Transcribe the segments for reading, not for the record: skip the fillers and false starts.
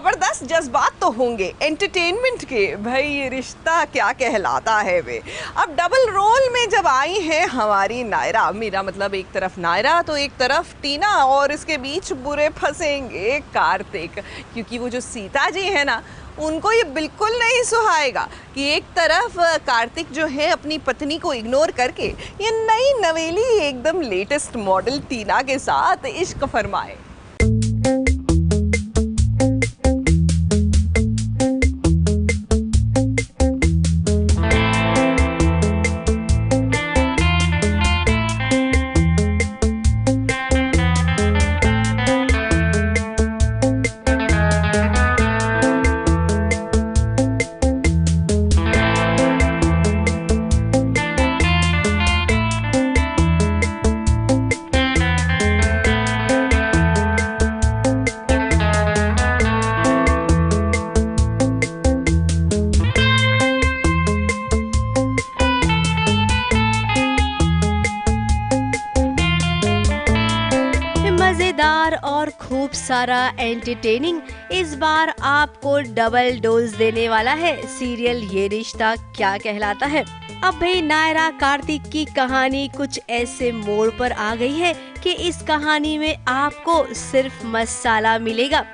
जबरदस्त जज्बात तो होंगे एंटरटेनमेंट के। भाई ये रिश्ता क्या कहलाता है वे। अब डबल रोल में जब आई है हमारी नायरा, मेरा मतलब एक तरफ नायरा तो एक तरफ टीना, और इसके बीच बुरे फंसेंगे कार्तिक, क्योंकि वो जो सीता जी है ना, उनको ये बिल्कुल नहीं सुहाएगा कि एक तरफ कार्तिक जो है अपनी पत्नी को इग्नोर करके ये नई नवेली एकदम लेटेस्ट मॉडल टीना के साथ इश्क फरमाए। मजेदार और खूब सारा एंटरटेनिंग इस बार आपको डबल डोज देने वाला है सीरियल ये रिश्ता क्या कहलाता है। अब भाई नायरा कार्तिक की कहानी कुछ ऐसे मोड़ पर आ गई है कि इस कहानी में आपको सिर्फ मसाला मिलेगा।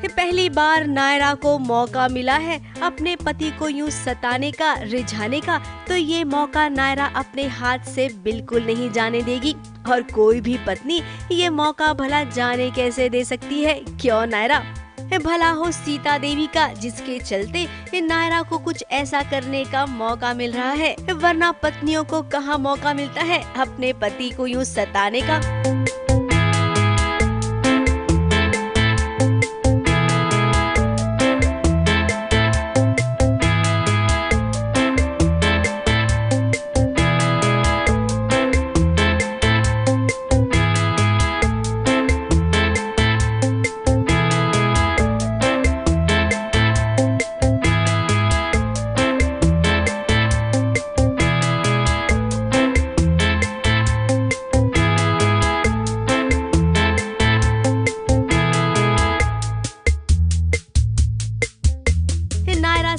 पहली बार नायरा को मौका मिला है अपने पति को यूं सताने का, रिझाने का, तो ये मौका नायरा अपने हाथ से बिल्कुल नहीं जाने देगी। और कोई भी पत्नी ये मौका भला जाने कैसे दे सकती है, क्यों नायरा? भला हो सीता देवी का, जिसके चलते नायरा को कुछ ऐसा करने का मौका मिल रहा है, वरना पत्नियों को कहाँ मौका मिलता है अपने पति को यूं सताने का।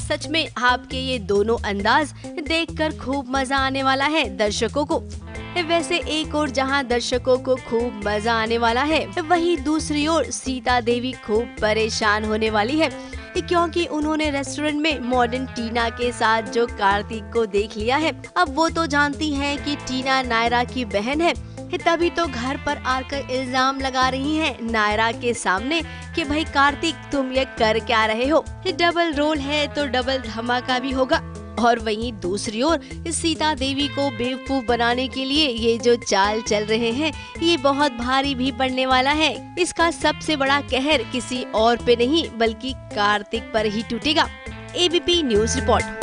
सच में आपके ये दोनों अंदाज देखकर खूब मजा आने वाला है दर्शकों को। वैसे एक और जहां दर्शकों को खूब मजा आने वाला है, वहीं दूसरी ओर सीता देवी खूब परेशान होने वाली है, क्योंकि उन्होंने रेस्टोरेंट में मॉडर्न टीना के साथ जो कार्तिक को देख लिया है। अब वो तो जानती हैं कि टीना नायरा की बहन है, तभी तो घर पर आकर इल्जाम लगा रही हैं नायरा के सामने कि भाई कार्तिक तुम ये कर क्या रहे हो, डबल रोल है तो डबल धमाका भी होगा। और वहीं दूसरी ओर सीता देवी को बेवकूफ बनाने के लिए ये जो चाल चल रहे हैं, ये बहुत भारी भी पड़ने वाला है। इसका सबसे बड़ा कहर किसी और पे नहीं बल्कि कार्तिक पर ही टूटेगा। ABP news report.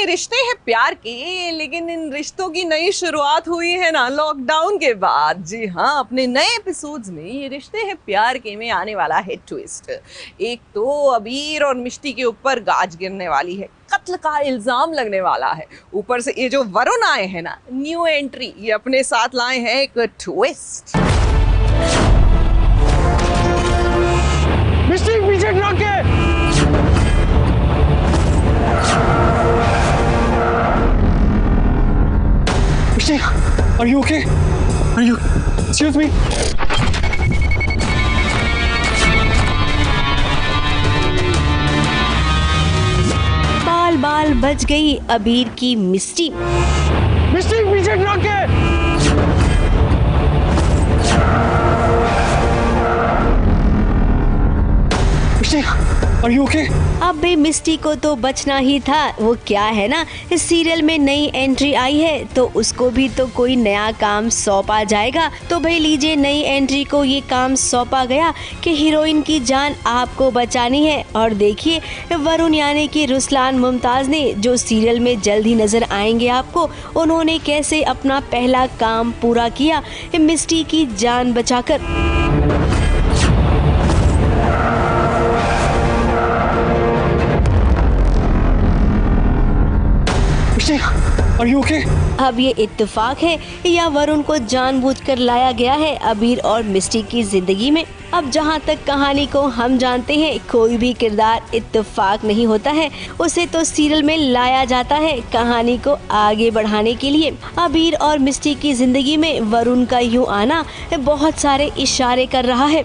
रिश्ते हैं प्यार के, लेकिन इन रिश्तों की नई शुरुआत हुई है ना लॉकडाउन के बाद। जी हाँ, अपने नए एपिसोड्स में ये रिश्ते हैं प्यार के में आने वाला है ट्विस्ट। एक तो अबीर और मिष्टी के ऊपर गाज गिरने वाली है, कत्ल का इल्जाम लगने वाला है। ऊपर से ये जो वरुण आए हैं ना, न्यू एंट्री, ये अपने साथ लाए हैं एक ट्विस्ट। मिष्टी पीछे के Are you okay? Are you? Excuse me? बाल बाल बच गई अबीर की मिष्टी। मिष्टी पीछे के मिष्टी Are you okay? अबे मिस्टी को तो बचना ही था। वो क्या है ना, इस सीरियल में नई एंट्री आई है तो उसको भी तो कोई नया काम सौंपा जाएगा। तो भाई लीजिए, नई एंट्री को ये काम सौंपा गया कि हीरोइन की जान आपको बचानी है। और देखिए वरुण यानी कि रुसलान मुमताज ने, जो सीरियल में जल्द ही नजर आएंगे आपको, उन्होंने कैसे अपना पहला काम पूरा किया मिस्टी की जान बचाकर। Are you okay? अब ये इत्तेफाक है या वरुण को जानबूझकर लाया गया है अबीर और मिस्टी की जिंदगी में। अब जहाँ तक कहानी को हम जानते हैं, कोई भी किरदार इत्तेफाक नहीं होता है, उसे तो सीरियल में लाया जाता है कहानी को आगे बढ़ाने के लिए। अबीर और मिस्टी की जिंदगी में वरुण का यूँ आना बहुत सारे इशारे कर रहा है।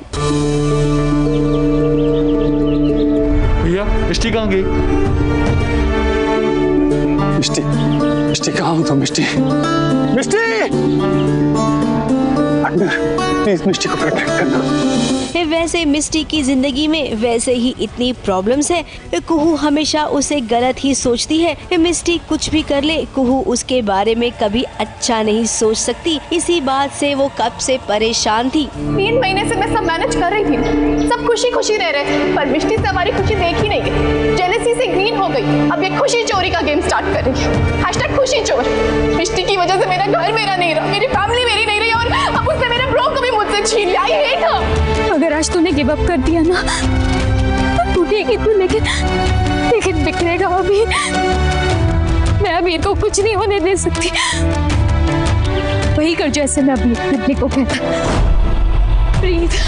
भैया मिष्टी कहाँ गई? मिष्टी कहाँ हो तुम? मिष्टी प्लीज मिष्टी को प्रोटेक्ट करना। वैसे मिस्टी की जिंदगी में वैसे ही इतनी प्रॉब्लम्स है। कुहू हमेशा उसे गलत ही सोचती है। मिस्टी कुछ भी कर ले, कुहू उसके बारे में कभी अच्छा नहीं सोच सकती। इसी बात से वो कब से परेशान थी। 3 महीने से मैं सब मैनेज कर रही थी, सब खुशी खुशी रह रहे, पर मिष्टी से हमारी खुशी देख ही नहीं गई। जेलसी से ग्रीन हो गई। अब ये खुशी चोरी का गेम स्टार्ट कर रही है। #खुशी चोर। मिष्टी की वजह से मेरा घर मेरा नहीं रहा, मेरी फैमिली मेरी नहीं रही, और अब उसने मेरे ब्रो को भी मुझसे छीन लिया। I hate her. अगर आज तूने गिव अप कर दिया ना तो टूटेगी तू, लेकिन बिखरेगा अभी। मैं अभी को कुछ नहीं होने दे सकती। वही कर जैसे मैं अभी को कहता। प्लीज।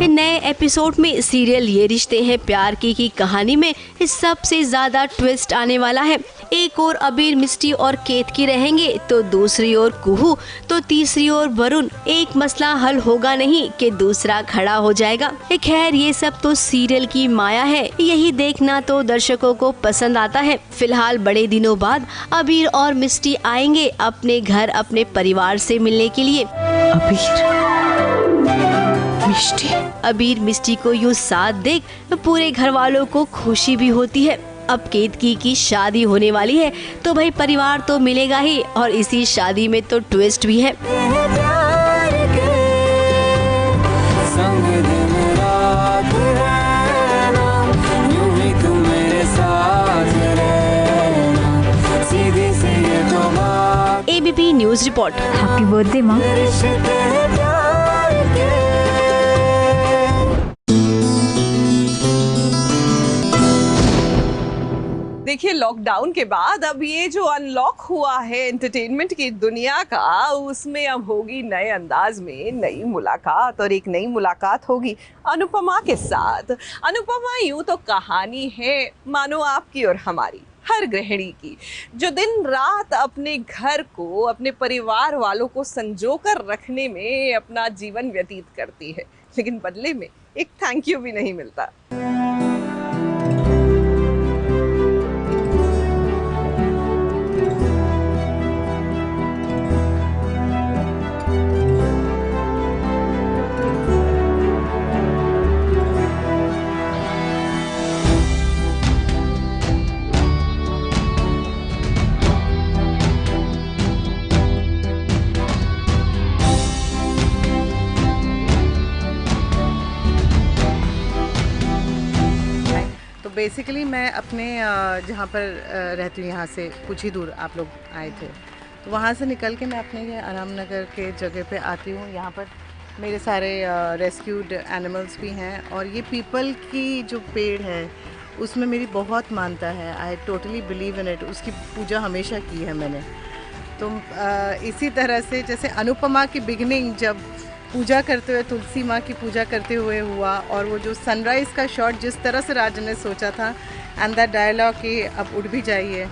नए एपिसोड में सीरियल ये रिश्ते हैं प्यार की कहानी में सबसे ज्यादा ट्विस्ट आने वाला है। एक और अबीर, मिस्टी और केतकी रहेंगे, तो दूसरी ओर कुहू, तो तीसरी ओर वरुण। एक मसला हल होगा नहीं कि दूसरा खड़ा हो जाएगा। खैर ये सब तो सीरियल की माया है, यही देखना तो दर्शकों को पसंद आता है। फिलहाल बड़े दिनों बाद अबीर और मिस्टी आएंगे अपने घर अपने परिवार से मिलने के लिए। अबीर मिस्टी को यूँ साथ देख पूरे घर वालों को खुशी भी होती है। अब केतकी की शादी होने वाली है तो भाई परिवार तो मिलेगा ही, और इसी शादी में तो ट्विस्ट भी है। ABP news report. Happy birthday माँ। देखिए लॉकडाउन के बाद अब ये जो अनलॉक हुआ है एंटरटेनमेंट की दुनिया का, उसमें अब होगी नए अंदाज में नई मुलाकात, और एक नई मुलाकात होगी अनुपमा के साथ। अनुपमा यूं तो कहानी है मानो आपकी और हमारी, हर गृहिणी की, जो दिन रात अपने घर को, अपने परिवार वालों को संजो कर रखने में अपना जीवन व्यतीत करती है, लेकिन बदले में एक थैंक यू भी नहीं मिलता। बेसिकली मैं अपने जहाँ पर रहती हूँ यहाँ से कुछ ही दूर आप लोग आए थे, तो वहाँ से निकल के मैं अपने ये आराम नगर के जगह पे आती हूँ। यहाँ पर मेरे सारे रेस्क्यूड एनिमल्स भी हैं, और ये पीपल की जो पेड़ है उसमें मेरी बहुत मानता है। I totally believe in it. उसकी पूजा हमेशा की है मैंने। तो इसी तरह से जैसे अनुपमा की बिगिनिंग जब पूजा करते हुए, तुलसी माँ की पूजा करते हुए हुआ, और वो जो सनराइज़ का शॉट जिस तरह से राज ने सोचा था, एंड दैट डायलॉग कि अब उठ भी जाइए,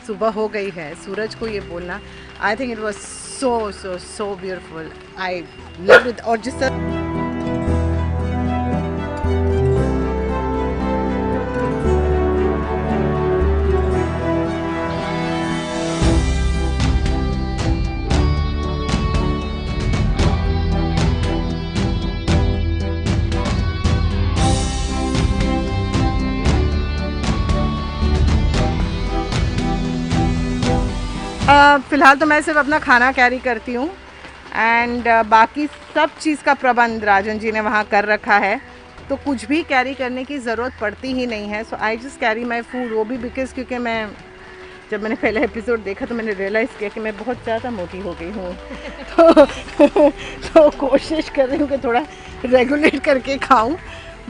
सुबह हो गई है, सूरज को ये बोलना, I think it was so so so beautiful. I love it. और जिस तरह फ़िलहाल तो मैं सिर्फ अपना खाना कैरी करती हूँ एंड बाकी सब चीज़ का प्रबंध राजन जी ने वहाँ कर रखा है, तो कुछ भी कैरी करने की ज़रूरत पड़ती ही नहीं है। So I just carry my food, वो भी बिकॉज क्योंकि मैं जब मैंने पहला एपिसोड देखा तो मैंने रियलाइज़ किया कि मैं बहुत ज़्यादा मोटी हो गई हूँ तो कोशिश कर रही हूँ कि थोड़ा रेगुलेट करके खाऊँ,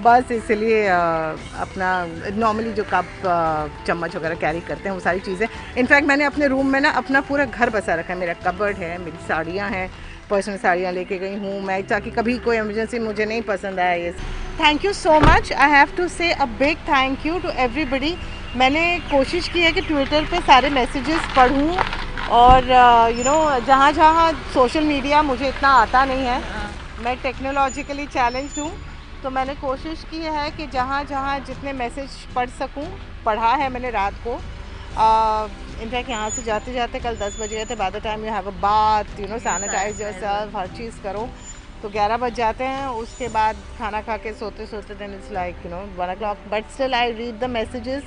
बस इसलिए अपना नॉर्मली जो कप चम्मच वगैरह कैरी करते हैं वो सारी चीज़ें। इनफैक्ट मैंने अपने रूम में ना अपना पूरा घर बसा रखा है, मेरा कबर्ड है, मेरी साड़ियाँ हैं, पर्सनल साड़ियाँ लेके गई हूँ मैं ताकि कभी कोई इमरजेंसी मुझे नहीं पसंद आया ये। Thank you so much, I have to say a big thank you to everybody. मैंने कोशिश की है कि ट्विटर पे सारे मैसेजेस पढ़ूँ और यू नो जहाँ जहाँ सोशल मीडिया मुझे इतना आता नहीं है, मैं टेक्नोलॉजिकली चैलेंज्ड हूँ, तो मैंने कोशिश की है कि जहाँ जहाँ जितने मैसेज पढ़ सकूँ पढ़ा है मैंने रात को। इनफैक्ट यहाँ से जाते जाते कल 10 बज गए थे, by the time you have a bath, you know sanitize yourself, हर चीज़ करो तो 11 बज जाते हैं। उसके बाद खाना खा के सोते सोते then it's like you know 1 o'clock, but still I read the messages.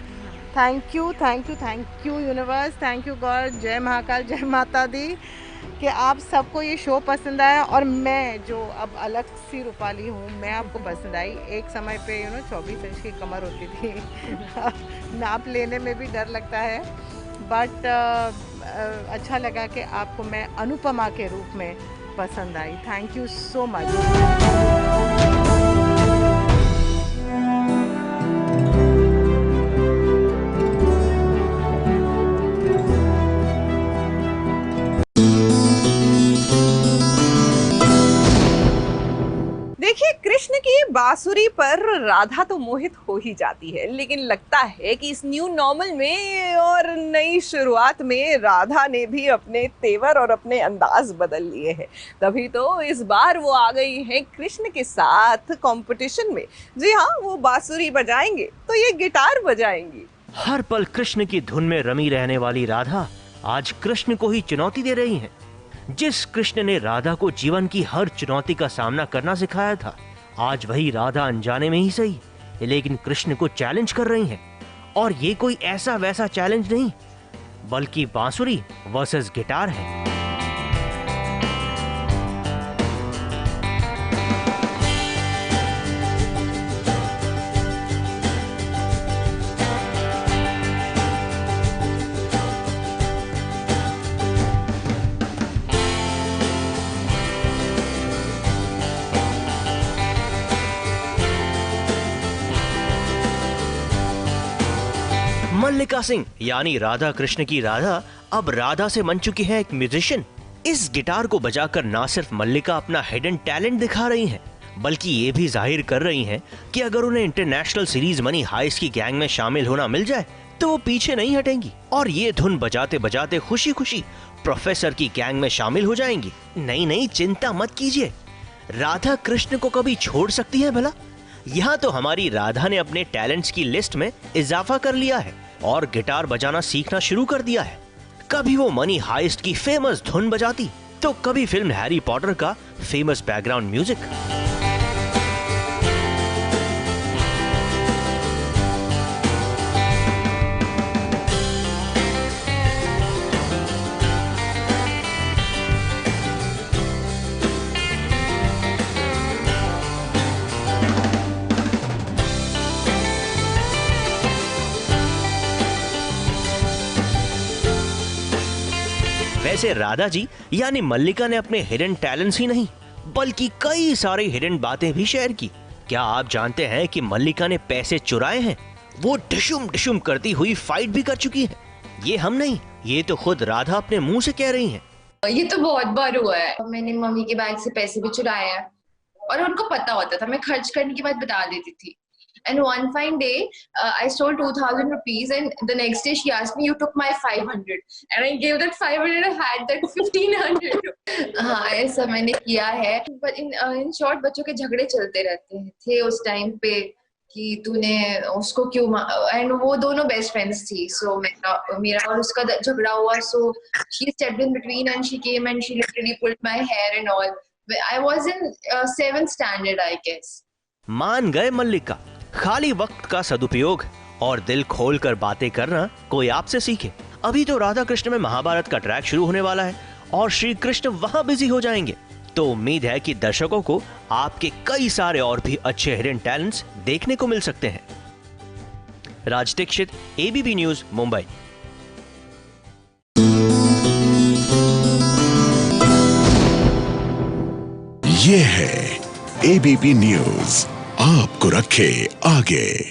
Thank you thank you thank you universe, thank you God, जय महाकाल, जय माता दी कि आप सबको ये शो पसंद आया और मैं जो अब अलग सी रूपाली हूँ मैं आपको पसंद आई। एक समय पे यू नो 24 इंच की कमर होती थी नाप लेने में भी डर लगता है, बट अच्छा लगा कि आपको मैं अनुपमा के रूप में पसंद आई। Thank you so much. देखिए, कृष्ण की बांसुरी पर राधा तो मोहित हो ही जाती है, लेकिन लगता है कि इस न्यू नॉर्मल में और नई शुरुआत में राधा ने भी अपने तेवर और अपने अंदाज बदल लिए हैं। तभी तो इस बार वो आ गई हैं कृष्ण के साथ कंपटीशन में। जी हाँ, वो बांसुरी बजाएंगे तो ये गिटार बजाएंगी। हर पल कृष्ण की धुन में रमी रहने वाली राधा आज कृष्ण को ही चुनौती दे रही हैं। जिस कृष्ण ने राधा को जीवन की हर चुनौती का सामना करना सिखाया था, आज वही राधा अनजाने में ही सही लेकिन कृष्ण को चैलेंज कर रही हैं। और ये कोई ऐसा वैसा चैलेंज नहीं बल्कि बांसुरी वर्सेस गिटार है। मल्लिका सिंह यानी राधा कृष्ण की राधा अब राधा से बन चुकी है एक म्यूजिशियन। इस गिटार को बजाकर ना सिर्फ मल्लिका अपना हिडन टैलेंट दिखा रही हैं, बल्कि ये भी जाहिर कर रही हैं कि अगर उन्हें इंटरनेशनल सीरीज मनी हाइस्ट की गैंग में शामिल होना मिल जाए तो वो पीछे नहीं हटेंगी और ये धुन बजाते बजाते खुशी खुशी प्रोफेसर की गैंग में शामिल हो जाएंगी। नहीं, चिंता मत कीजिए, राधा कृष्ण को कभी छोड़ सकती है भला? यहाँ तो हमारी राधा ने अपने टैलेंट्स की लिस्ट में इजाफा कर लिया है और गिटार बजाना सीखना शुरू कर दिया है। कभी वो मनी हाइस्ट की फेमस धुन बजाती तो कभी फिल्म हैरी पॉटर का फेमस बैकग्राउंड म्यूजिक। वैसे राधा जी यानी मल्लिका ने अपने हिडन टैलेंट्स ही नहीं बल्कि कई सारी हिडन बातें भी शेयर की। क्या आप जानते हैं कि मल्लिका ने पैसे चुराए हैं? वो डिशुम करती हुई फाइट भी कर चुकी है। ये हम नहीं, ये तो खुद राधा अपने मुंह से कह रही हैं। ये तो बहुत बार हुआ है, मैंने मम्मी के बैग से पैसे भी चुराए हैं और उनको पता होता था, मैं खर्च करने की बात बता देती थी। And one fine day, I stole 2,000 rupees, and the next day she asked me, "You took my 500," and I gave that 500. I had that 1,500. हाँ, ऐसा मैंने किया है। But in short, बच्चों के झगड़े चलते रहते थे उस टाइम पे कि तूने उसको क्यों and वो दोनों बेस्ट फ्रेंड्स थी, so मेरा और उसका झगड़ा हुआ, so she stepped in between and she came and she literally pulled my hair and all. I was in 7th standard, I guess. मान गए मल्लिका, खाली वक्त का सदुपयोग और दिल खोलकर बातें करना कोई आपसे सीखे। अभी तो राधा कृष्ण में महाभारत का ट्रैक शुरू होने वाला है और श्री कृष्ण वहां बिजी हो जाएंगे। तो उम्मीद है कि दर्शकों को आपके कई सारे और भी अच्छे हिडन टैलेंट्स देखने को मिल सकते हैं। राज दीक्षित, एबीपी न्यूज, मुंबई। ये है एबीपी न्यूज, आपको रखे आगे।